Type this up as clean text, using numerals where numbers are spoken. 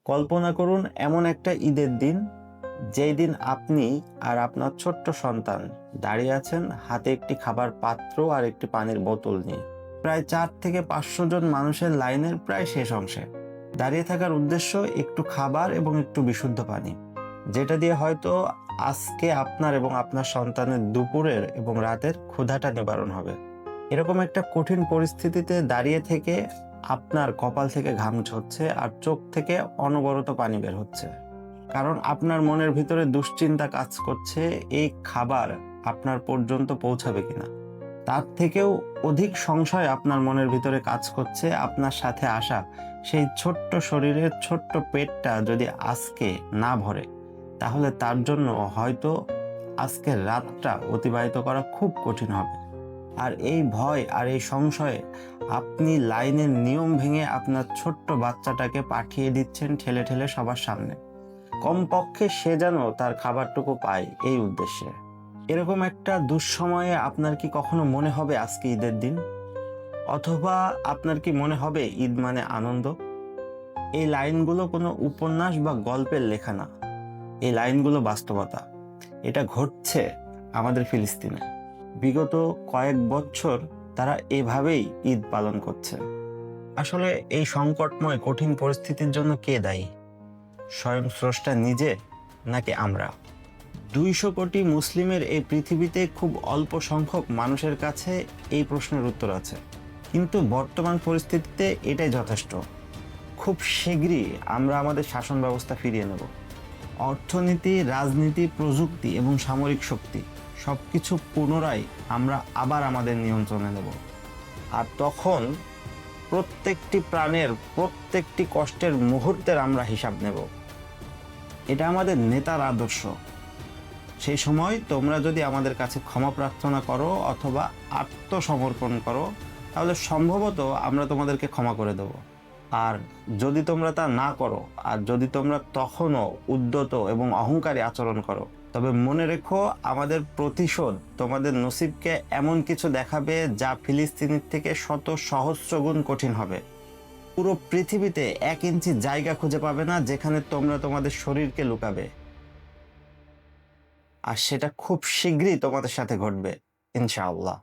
কল্পনা করুন এমন একটা ঈদের দিন, যেই দিন আপনি আর আপনার ছোট্ট সন্তান দাঁড়িয়ে আছেন হাতে একটি খাবার পাত্র আর একটি পানির বোতল নিয়ে। প্রায় 400 থেকে 500 জন মানুষের লাইনের প্রায় শেষ অংশে দাঁড়িয়ে থাকার উদ্দেশ্য একটু খাবার এবং একটু বিশুদ্ধ পানি, যেটা দিয়ে হয়তো আজকে আপনার এবং আপনার সন্তানের দুপুরের এবং রাতের ক্ষুধাটা নিবারণ হবে। এরকম একটা কঠিন পরিস্থিতিতে দাঁড়িয়ে থেকে আপনার কপাল থেকে ঘাম ঝরছে আর চোখ থেকে অনবরত পানি বের হচ্ছে, কারণ আপনার মনের ভিতরে দুশ্চিন্তা কাজ করছে এই খাবার আপনার পর্যন্ত পৌঁছাবে কিনা। তার থেকেও অধিক সংশয় আপনার মনের ভিতরে কাজ করছে আপনার সাথে আসা সেই ছোট্ট শরীরের ছোট্ট পেটটা যদি আজকে না ভরে, তাহলে তার জন্য হয়তো আজকের রাতটা অতিবাহিত করা খুব কঠিন হবে। আর এই ভয় আর এই সংশয়ে আপনি লাইনের নিয়ম ভেঙে আপনার ছোট্ট বাচ্চাটাকে পাঠিয়ে দিচ্ছেন ঠেলে ঠেলে সবার সামনে, কমপক্ষে সে যেন তার খাবারটুকু পায় এই উদ্দেশ্যে। এরকম একটা দুঃসময়ে আপনার কি কখনো মনে হবে আজকে ঈদের দিন? অথবা আপনার কি মনে হবে ঈদ মানে আনন্দ? এই লাইনগুলো কোনো উপন্যাস বা গল্পের লেখা না, এই লাইনগুলো বাস্তবতা। এটা ঘটছে আমাদের ফিলিস্তিনে। বিগত কয়েক বছর তারা এভাবেই ঈদ পালন করছে। আসলে এই সংকটময় কঠিন পরিস্থিতির জন্য কে দায়ী? স্বয়ং স্রষ্টা নিজে, নাকি আমরা? 200 কোটি মুসলিমের এই পৃথিবীতে খুব অল্প সংখ্যক মানুষের কাছে এই প্রশ্নের উত্তর আছে, কিন্তু বর্তমান পরিস্থিতিতে এটাই যথেষ্ট। খুব শীঘ্রই আমরা আমাদের শাসন ব্যবস্থা ফিরিয়ে নেব। অর্থনীতি, রাজনীতি, প্রযুক্তি এবং সামরিক শক্তি সবকিছু পুনরায় আমরা আবার আমাদের নিয়ন্ত্রণে নেব। আর তখন প্রত্যেকটি প্রাণের প্রত্যেকটি কষ্টের মুহূর্তের আমরা হিসাব নেব। এটা আমাদের নেতার আদর্শ। সেই সময় তোমরা যদি আমাদের কাছে ক্ষমা প্রার্থনা করো অথবা আত্মসমর্পণ করো, তাহলে সম্ভবত আমরা তোমাদেরকে ক্ষমা করে দেব। আর যদি তোমরা তা না করো, আর যদি তোমরা তখনও উদ্যত এবং অহংকারী আচরণ করো, তবে মনে রেখো আমাদের প্রতিশোধ তোমাদের নসিবকে এমন কিছু দেখাবে যা ফিলিস্তিনের থেকে শত সহস্র গুণ কঠিন হবে। পুরো পৃথিবীতে 1 ইঞ্চি জায়গা খুঁজে পাবে না যেখানে তোমরা তোমাদের শরীরকে লুকাবে। আর সেটা খুব শীঘ্রই তোমাদের সাথে ঘটবে, ইনশাআল্লাহ।